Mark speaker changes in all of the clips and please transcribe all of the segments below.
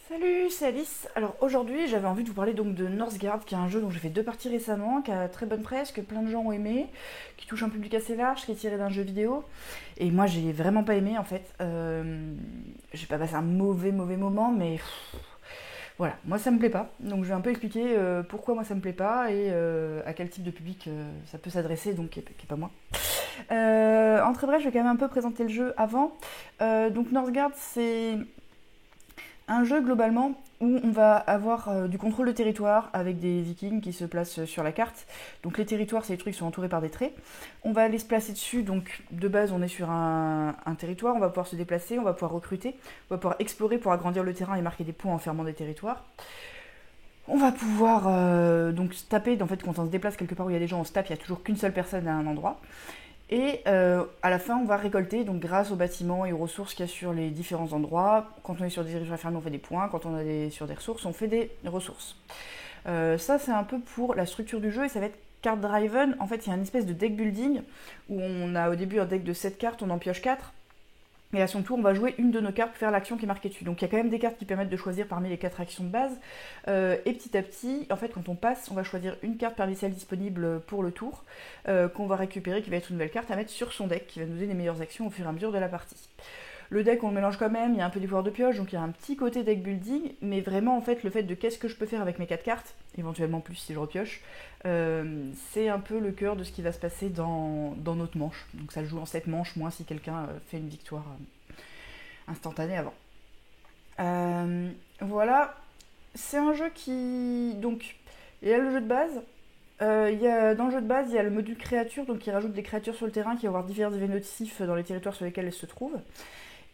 Speaker 1: Salut, c'est Alice. Alors aujourd'hui, j'avais envie de vous parler donc de Northgard, qui est un jeu dont j'ai fait 2 parties récemment, qui a très bonne presse, que plein de gens ont aimé, qui touche un public assez large, qui est tiré d'un jeu vidéo. Et moi, j'ai vraiment pas aimé en fait. J'ai pas passé un mauvais moment, mais voilà, moi ça me plaît pas. Donc je vais un peu expliquer pourquoi moi ça me plaît pas et à quel type de public ça peut s'adresser, donc qui est pas moi. En très bref, je vais quand même un peu présenter le jeu avant. Donc Northgard, c'est un jeu globalement où on va avoir du contrôle de territoire avec des vikings qui se placent sur la carte. Donc les territoires, c'est les trucs qui sont entourés par des traits. On va aller se placer dessus, donc de base on est sur un territoire, on va pouvoir se déplacer, on va pouvoir recruter, on va pouvoir explorer pour agrandir le terrain et marquer des points en fermant des territoires. On va pouvoir donc se taper, en fait quand on se déplace quelque part où il y a des gens, on se tape, il n'y a toujours qu'une seule personne à un endroit. Et à la fin, on va récolter, donc grâce aux bâtiments et aux ressources qu'il y a sur les différents endroits. Quand on est sur des territoires fermés, on fait des points. Quand on est sur des ressources, on fait des ressources. Ça, c'est un peu pour la structure du jeu et ça va être card driven. En fait, il y a une espèce de deck building où on a au début un deck de 7 cartes, on en pioche 4. Et à son tour, on va jouer une de nos cartes pour faire l'action qui est marquée dessus. Donc il y a quand même des cartes qui permettent de choisir parmi les 4 actions de base. Et petit à petit, en fait, quand on passe, on va choisir une carte parmi celles disponibles pour le tour, qu'on va récupérer, qui va être une nouvelle carte à mettre sur son deck, qui va nous donner les meilleures actions au fur et à mesure de la partie. Le deck, on le mélange quand même, il y a un peu des pouvoirs de pioche, donc il y a un petit côté deck building, mais vraiment, en fait, le fait de qu'est-ce que je peux faire avec mes 4 cartes, éventuellement plus si je repioche, c'est un peu le cœur de ce qui va se passer dans notre manche. Donc ça se joue en 7 manches, moins si quelqu'un fait une victoire instantanée avant. Voilà, c'est un jeu qui... Donc, il y a le jeu de base. Dans le jeu de base, il y a le module créature, donc qui rajoute des créatures sur le terrain qui vont avoir divers effets notifs dans les territoires sur lesquels elles se trouvent.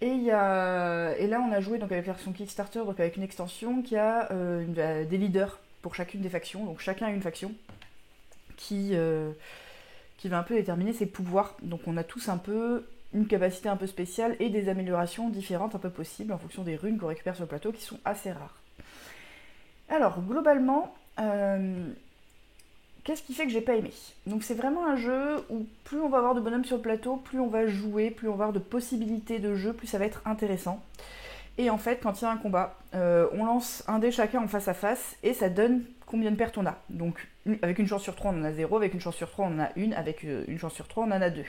Speaker 1: Et là, on a joué donc avec la version Kickstarter, donc avec une extension qui a des leaders pour chacune des factions. Donc chacun a une faction qui, qui va un peu déterminer ses pouvoirs. Donc on a tous un peu une capacité un peu spéciale et des améliorations différentes un peu possibles en fonction des runes qu'on récupère sur le plateau qui sont assez rares. Alors globalement, qu'est-ce qui fait que j'ai pas aimé? Donc c'est vraiment un jeu où plus on va avoir de bonhommes sur le plateau, plus on va jouer, plus on va avoir de possibilités de jeu, plus ça va être intéressant. Et en fait, quand il y a un combat, on lance un dé chacun en face à face et ça donne combien de pertes on a. Donc avec une chance sur 3 on en a 0, avec une chance sur 3 on en a une, avec une chance sur 3 on en a 2.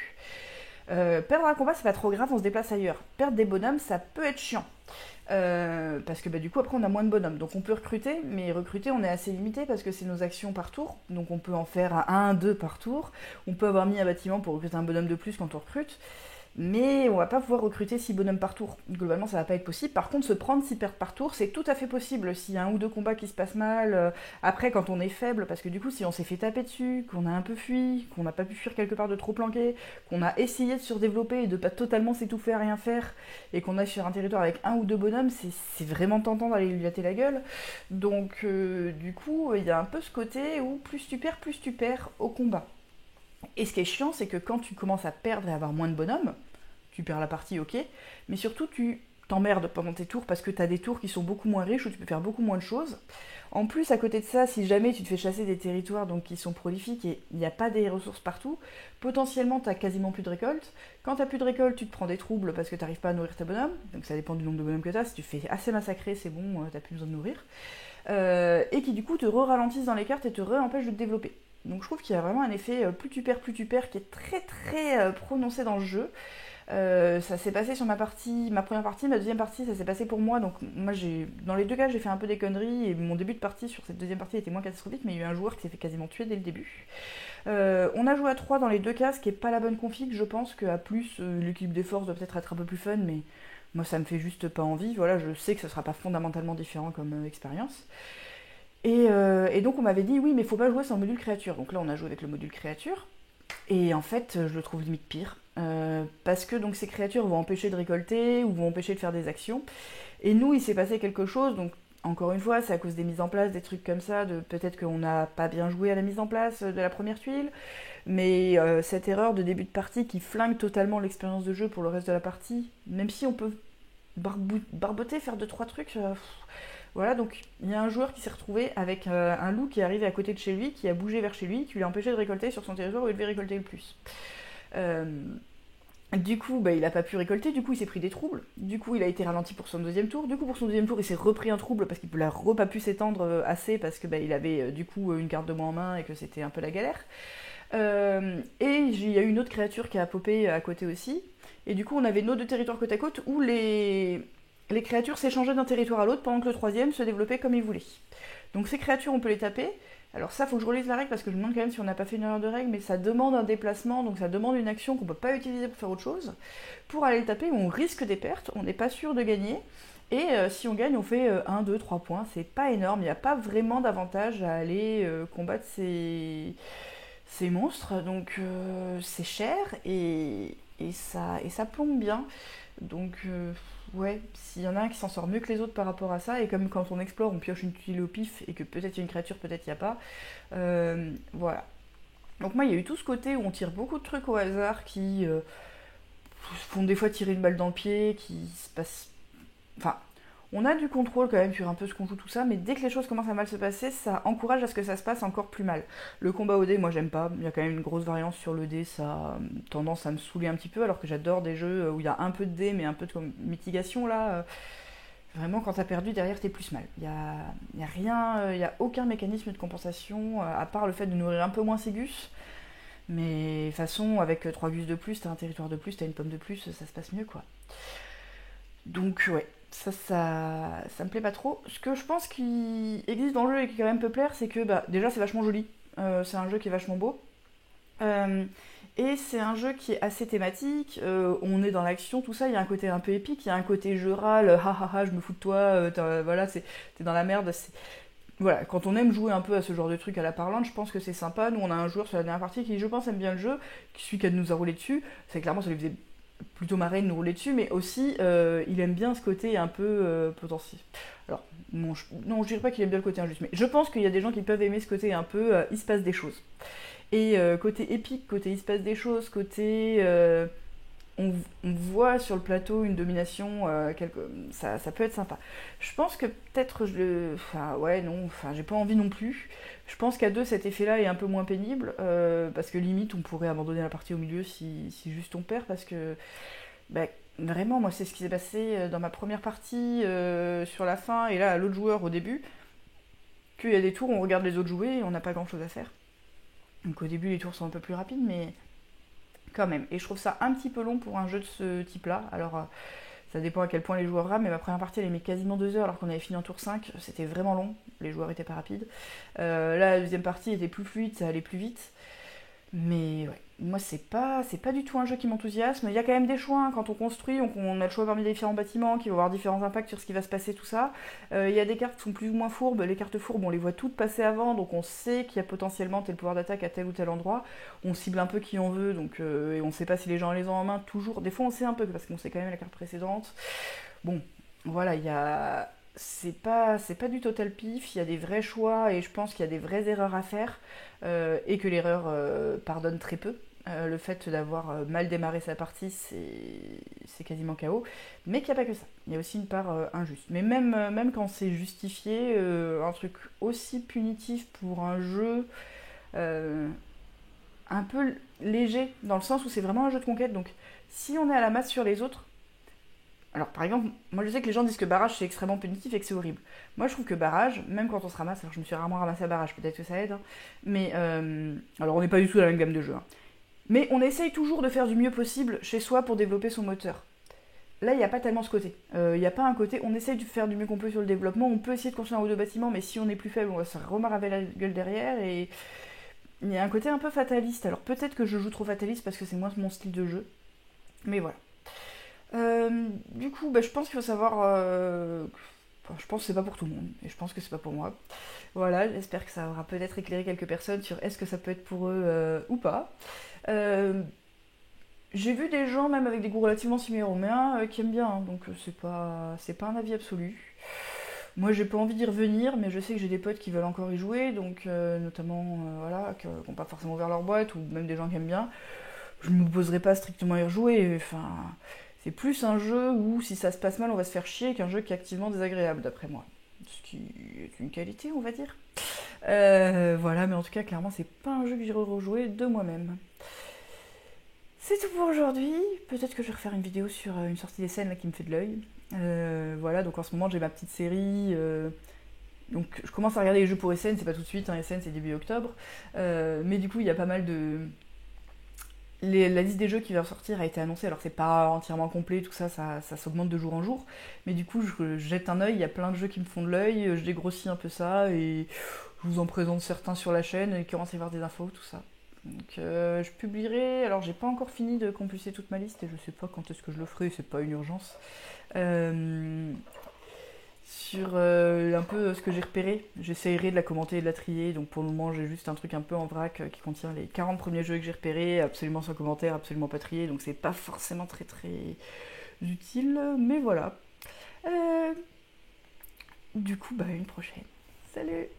Speaker 1: Perdre un combat c'est pas trop grave, on se déplace ailleurs. Perdre des bonhommes ça peut être chiant. Parce que du coup après on a moins de bonhommes. Donc on peut recruter, mais recruter on est assez limité parce que c'est nos actions par tour. Donc on peut en faire un, 2 par tour. On peut avoir mis un bâtiment pour recruter un bonhomme de plus quand on recrute. Mais on va pas pouvoir recruter 6 bonhommes par tour. Globalement, ça va pas être possible. Par contre, se prendre 6 pertes par tour, c'est tout à fait possible. S'il y a un ou deux combats qui se passent mal, après, quand on est faible, parce que du coup, si on s'est fait taper dessus, qu'on a un peu fui, qu'on n'a pas pu fuir quelque part de trop planqué, qu'on a essayé de surdévelopper et de pas totalement s'étouffer à rien faire, et qu'on est sur un territoire avec un ou deux bonhommes, c'est vraiment tentant d'aller lui latter la gueule. Donc, du coup, il y a un peu ce côté où plus tu perds au combat. Et ce qui est chiant, c'est que quand tu commences à perdre et à avoir moins de bonhommes, tu perds la partie, ok, mais surtout tu t'emmerdes pendant tes tours parce que t'as des tours qui sont beaucoup moins riches où tu peux faire beaucoup moins de choses. En plus, à côté de ça, si jamais tu te fais chasser des territoires donc, qui sont prolifiques et il n'y a pas des ressources partout, potentiellement t'as quasiment plus de récolte. Quand t'as plus de récolte, tu te prends des troubles parce que t'arrives pas à nourrir tes bonhommes, donc ça dépend du nombre de bonhommes que t'as. Si tu fais assez massacrer, c'est bon, t'as plus besoin de nourrir. Et qui du coup te ralentissent dans les cartes et te empêchent de te développer. Donc je trouve qu'il y a vraiment un effet plus tu perds qui est très très prononcé dans le jeu. Ça s'est passé sur ma première partie, ma deuxième partie, ça s'est passé pour moi. Donc moi, dans les deux cas, j'ai fait un peu des conneries et mon début de partie sur cette deuxième partie était moins catastrophique, mais il y a eu un joueur qui s'est fait quasiment tuer dès le début. On a joué à 3 dans les deux cas, ce qui est pas la bonne config. Je pense qu'à plus, l'équilibre des forces doit peut-être être un peu plus fun, mais moi, ça me fait juste pas envie. Voilà, je sais que ce sera pas fondamentalement différent comme expérience. Et donc on m'avait dit oui mais faut pas jouer sans module créature. Donc là on a joué avec le module créature. Et en fait je le trouve limite pire. Parce que donc ces créatures vont empêcher de récolter ou vont empêcher de faire des actions. Et nous il s'est passé quelque chose, donc encore une fois c'est à cause des mises en place, des trucs comme ça, peut-être qu'on n'a pas bien joué à la mise en place de la première tuile. Mais cette erreur de début de partie qui flingue totalement l'expérience de jeu pour le reste de la partie, même si on peut barboter, faire 2-3 trucs... Voilà, donc il y a un joueur qui s'est retrouvé avec un loup qui est arrivé à côté de chez lui, qui a bougé vers chez lui, qui lui a empêché de récolter sur son territoire où il devait récolter le plus. Euh, Du coup, bah, il n'a pas pu récolter, du coup il s'est pris des troubles, du coup il a été ralenti pour son deuxième tour, du coup pour son deuxième tour il s'est repris un trouble parce qu'il n'a pas pu s'étendre assez parce que bah, il avait du coup une carte de moins en main et que c'était un peu la galère. Et il y a eu une autre créature qui a popé à côté aussi, et du coup on avait nos deux territoires côte à côte où les créatures s'échangeaient d'un territoire à l'autre pendant que le troisième se développait comme il voulait. Donc ces créatures on peut les taper. Alors ça, faut que je relise la règle parce que je me demande quand même si on n'a pas fait une erreur de règle, mais ça demande un déplacement, donc ça demande une action qu'on peut pas utiliser pour faire autre chose. Pour aller le taper, on risque des pertes, on n'est pas sûr de gagner, et si on gagne, on fait 1, 2, 3 points, c'est pas énorme, il n'y a pas vraiment d'avantage à aller combattre ces monstres, donc c'est cher et ça plombe bien. Donc ouais, s'il y en a un qui s'en sort mieux que les autres par rapport à ça, et comme quand on explore, on pioche une tuile au pif et que peut-être il y a une créature, peut-être il n'y a pas, voilà. Donc moi, il y a eu tout ce côté où on tire beaucoup de trucs au hasard qui font des fois tirer une balle dans le pied, qui se passe... Enfin, on a du contrôle quand même sur un peu ce qu'on joue, tout ça, mais dès que les choses commencent à mal se passer, ça encourage à ce que ça se passe encore plus mal. Le combat au dé, moi j'aime pas, il y a quand même une grosse variance sur le dé, ça a tendance à me saouler un petit peu, alors que j'adore des jeux où il y a un peu de dé, mais un peu de mitigation là. Vraiment, quand t'as perdu, derrière t'es plus mal. Y a rien, y a aucun mécanisme de compensation, à part le fait de nourrir un peu moins ses gus. Mais de toute façon, avec 3 gus de plus, t'as un territoire de plus, t'as une pomme de plus, ça se passe mieux quoi. Donc ouais, ça me plaît pas trop. Ce que je pense qui existe dans le jeu et qui quand même peut plaire, c'est que bah, déjà c'est vachement joli. C'est un jeu qui est vachement beau. Euh, et c'est un jeu qui est assez thématique. On est dans l'action, tout ça. Il y a un côté un peu épique, il y a un côté je râle, ha ha ha, je me fous de toi, voilà, t'es dans la merde. Voilà, quand on aime jouer un peu à ce genre de truc à la parlante, je pense que c'est sympa. Nous, on a un joueur sur la dernière partie qui, je pense, aime bien le jeu, celui qui nous a roulé dessus. C'est clairement, ça lui faisait plutôt marrer de nous rouler dessus, mais aussi, il aime bien ce côté un peu potentiel. Alors, non, je dirais pas qu'il aime bien le côté injuste, mais je pense qu'il y a des gens qui peuvent aimer ce côté un peu, il se passe des choses. Et côté épique, côté il se passe des choses, côté on voit sur le plateau une domination, ça peut être sympa. Je pense que peut-être enfin ouais non, enfin j'ai pas envie non plus. Je pense qu'à deux cet effet-là est un peu moins pénible parce que limite on pourrait abandonner la partie au milieu si juste on perd parce que bah, vraiment moi c'est ce qui s'est passé dans ma première partie sur la fin et là à l'autre joueur au début qu'il y a des tours où on regarde les autres jouer et on n'a pas grand-chose à faire. Donc au début les tours sont un peu plus rapides mais quand même. Et je trouve ça un petit peu long pour un jeu de ce type-là. Alors, ça dépend à quel point les joueurs rament, mais ma première partie, elle a mis quasiment 2 heures alors qu'on avait fini en tour 5. C'était vraiment long, les joueurs étaient pas rapides. Là, la deuxième partie était plus fluide, ça allait plus vite. Mais ouais, moi c'est pas du tout un jeu qui m'enthousiasme. Il y a quand même des choix hein. Quand on construit, on a le choix parmi les différents bâtiments qui vont avoir différents impacts sur ce qui va se passer, tout ça. Il y a des cartes qui sont plus ou moins fourbes. Les cartes fourbes, on les voit toutes passer avant, donc on sait qu'il y a potentiellement tel pouvoir d'attaque à tel ou tel endroit. On cible un peu qui on veut, donc et on sait pas si les gens les ont en main toujours. Des fois on sait un peu parce qu'on sait quand même la carte précédente. Bon, voilà, il y a c'est pas du total pif, il y a des vrais choix et je pense qu'il y a des vraies erreurs à faire et que l'erreur pardonne très peu. Le fait d'avoir mal démarré sa partie, c'est quasiment KO. Mais qu'il n'y a pas que ça. Il y a aussi une part injuste. Mais même quand c'est justifié, un truc aussi punitif pour un jeu euh, un peu léger, dans le sens où c'est vraiment un jeu de conquête. Donc si on est à la masse sur les autres, alors par exemple, moi je sais que les gens disent que barrage c'est extrêmement punitif et que c'est horrible. Moi je trouve que barrage, même quand on se ramasse, alors je me suis rarement ramassé à barrage, peut-être que ça aide, hein, mais alors on n'est pas du tout dans la même gamme de jeux, hein. Mais on essaye toujours de faire du mieux possible chez soi pour développer son moteur. Là il n'y a pas tellement ce côté. Il n'y a pas un côté, on essaye de faire du mieux qu'on peut sur le développement, on peut essayer de construire un ou deux bâtiments, mais si on est plus faible, on va se remaraver la gueule derrière et il y a un côté un peu fataliste. Alors peut-être que je joue trop fataliste parce que c'est moins mon style de jeu, mais voilà. Du coup, bah, je pense qu'il faut savoir. Enfin, je pense que c'est pas pour tout le monde, et je pense que c'est pas pour moi. Voilà, j'espère que ça aura peut-être éclairé quelques personnes sur est-ce que ça peut être pour eux ou pas. Euh, j'ai vu des gens, même avec des goûts relativement similaires aux miens, qui aiment bien, hein, donc c'est pas un avis absolu. Moi, j'ai pas envie d'y revenir, mais je sais que j'ai des potes qui veulent encore y jouer, donc notamment, voilà, qui n'ont pas forcément ouvert leur boîte, ou même des gens qui aiment bien. Je ne m'opposerai pas strictement à y rejouer, enfin. C'est plus un jeu où si ça se passe mal on va se faire chier qu'un jeu qui est activement désagréable d'après moi. Ce qui est une qualité on va dire. Voilà mais en tout cas clairement c'est pas un jeu que j'irai rejouer de moi-même. C'est tout pour aujourd'hui. Peut-être que je vais refaire une vidéo sur une sortie des scènes là, qui me fait de l'œil. Voilà, donc en ce moment j'ai ma petite série. Donc je commence à regarder les jeux pour Essen, c'est pas tout de suite, hein, Essen c'est début octobre. Mais du coup il y a pas mal de... La liste des jeux qui va sortir a été annoncée, alors c'est pas entièrement complet, tout ça, ça s'augmente de jour en jour. Mais du coup je jette un œil, il y a plein de jeux qui me font de l'œil, je dégrossis un peu ça et je vous en présente certains sur la chaîne qui commencent à y avoir des infos, tout ça. Donc je publierai, alors j'ai pas encore fini de compulser toute ma liste et je sais pas quand est-ce que je le ferai, c'est pas une urgence. Euh, sur un peu ce que j'ai repéré, j'essayerai de la commenter et de la trier, donc pour le moment j'ai juste un truc un peu en vrac qui contient les 40 premiers jeux que j'ai repérés, absolument sans commentaire, absolument pas trié, donc c'est pas forcément très très utile, mais voilà. Euh, du coup, bah une prochaine. Salut!